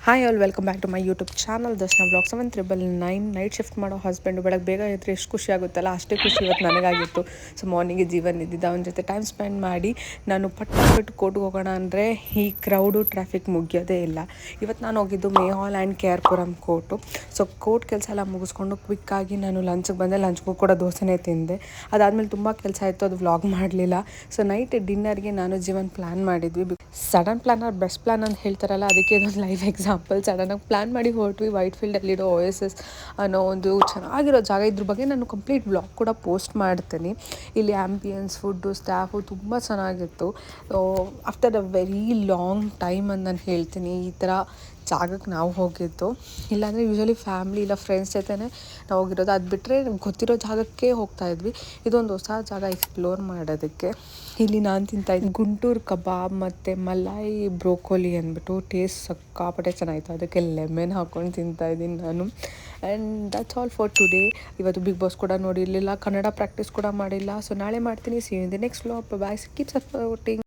Hi all welcome back to my YouTube channel Darshana blog 7999 night shift ಮಾಡೋ husband ಬೆಳಗ್ಗೆ ಬೇಗ ಎದ್ದರೆ ಎಷ್ಟು ಖುಷಿ ಆಗುತ್ತಲ್ಲ ಅಷ್ಟೇ ಖುಷಿ ಇವತ್ತು ನನಗಾಗಿತ್ತು. ಸೊ ಮಾರ್ನಿಂಗ್ಗೆ ಜೀವನ್ ಇದ್ದಿದ್ದು ಅವನ ಜೊತೆ ಟೈಮ್ ಸ್ಪೆಂಡ್ ಮಾಡಿ ನಾನು ಪಟ್ಟ ಕೋರ್ಟ್ಗೆ ಹೋಗೋಣ ಅಂದರೆ ಈ ಕ್ರೌಡು ಟ್ರಾಫಿಕ್ ಮುಗಿಯೋದೇ ಇಲ್ಲ. ಇವತ್ತು ನಾನು ಹೋಗಿದ್ದು Mayo Hall and K R Puram court. So court ಕೆಲಸ ಎಲ್ಲ ಮುಗಿಸ್ಕೊಂಡು ಕ್ವಿಕ್ಕಾಗಿ ನಾನು ಲಂಚ್ಗೆ ಬಂದೆ. ಲಂಚ್ಗೂ ಕೂಡ ದೋಸೆನೇ ತಿಂದೆ. ಅದಾದಮೇಲೆ ತುಂಬ ಕೆಲಸ ಇತ್ತು, ಅದು ವ್ಲಾಗ್ ಮಾಡಲಿಲ್ಲ. ಸೊ ನೈಟ್ ಡಿನ್ನರ್ಗೆ ನಾನು ಜೀವನ್ ಪ್ಲ್ಯಾನ್ ಮಾಡಿದ್ವಿ. Sudden plan are best plan ಅಂತ ಹೇಳ್ತಾರಲ್ಲ, ಅದಕ್ಕೆ ಇದೊಂದು ಲೈವ್ ಎಕ್ಸಾಂಪಲ್. ಸಡನ್ನಾಗಿ ಪ್ಲ್ಯಾನ್ ಮಾಡಿ ಹೊರಟ್ವಿ. ವೈಟ್ ಫೀಲ್ಡಲ್ಲಿರೋ OSS ಅನ್ನೋ ಒಂದು ಚೆನ್ನಾಗಿರೋ ಜಾಗ. ಇದ್ರ ಬಗ್ಗೆ ನಾನು ಕಂಪ್ಲೀಟ್ ವ್ಲಾಗ್ ಕೂಡ ಪೋಸ್ಟ್ ಮಾಡ್ತೀನಿ. ಇಲ್ಲಿ ಆ್ಯಂಬಿಯನ್ಸ್, ಫುಡ್ಡು, ಸ್ಟಾಫು ತುಂಬ ಚೆನ್ನಾಗಿತ್ತು. After a very long time ಅಂತ ನಾನು ಹೇಳ್ತೀನಿ ಈ ಥರ ಜಾಗಕ್ಕೆ ನಾವು ಹೋಗಿದ್ದು. ಇಲ್ಲಾಂದರೆ ಯೂಶ್ವಲಿ ಫ್ಯಾಮ್ಲಿ ಇಲ್ಲ ಫ್ರೆಂಡ್ಸ್ ಜೊತೆನೇ ನಾವು ಹೋಗಿರೋದು. ಅದು ಬಿಟ್ಟರೆ ನಮ್ಗೆ ಗೊತ್ತಿರೋ ಜಾಗಕ್ಕೆ ಹೋಗ್ತಾಯಿದ್ವಿ. ಇದೊಂದು ಹೊಸ ಜಾಗ ಎಕ್ಸ್ಪ್ಲೋರ್ ಮಾಡೋದಕ್ಕೆ. ಇಲ್ಲಿ ನಾನು ತಿಂತಾಯಿದ್ದೆ ಗುಂಟೂರು ಕಬಾಬ್ ಮತ್ತು ಮಲಾಯಿ ಬ್ರೋಕೋಲಿ ಅಂದ್ಬಿಟ್ಟು ಟೇಸ್ಟ್ ಸಿಕ್ಕಾಪಟ್ಟೆ ಚೆನ್ನಾಗಿತ್ತು. ಅದಕ್ಕೆ ಲೆಮನ್ ಹಾಕ್ಕೊಂಡು ತಿಂತಾಯಿದ್ದೀನಿ ನಾನು. And that's all for today. ಇವತ್ತು ಬಿಗ್ ಬಾಸ್ ಕೂಡ ನೋಡಿರಲಿಲ್ಲ, ಕನ್ನಡ ಪ್ರಾಕ್ಟೀಸ್ ಕೂಡ ಮಾಡಿಲ್ಲ. ಸೊ ನಾಳೆ ಮಾಡ್ತೀನಿ. See you in the next vlog. Bye, keep supporting.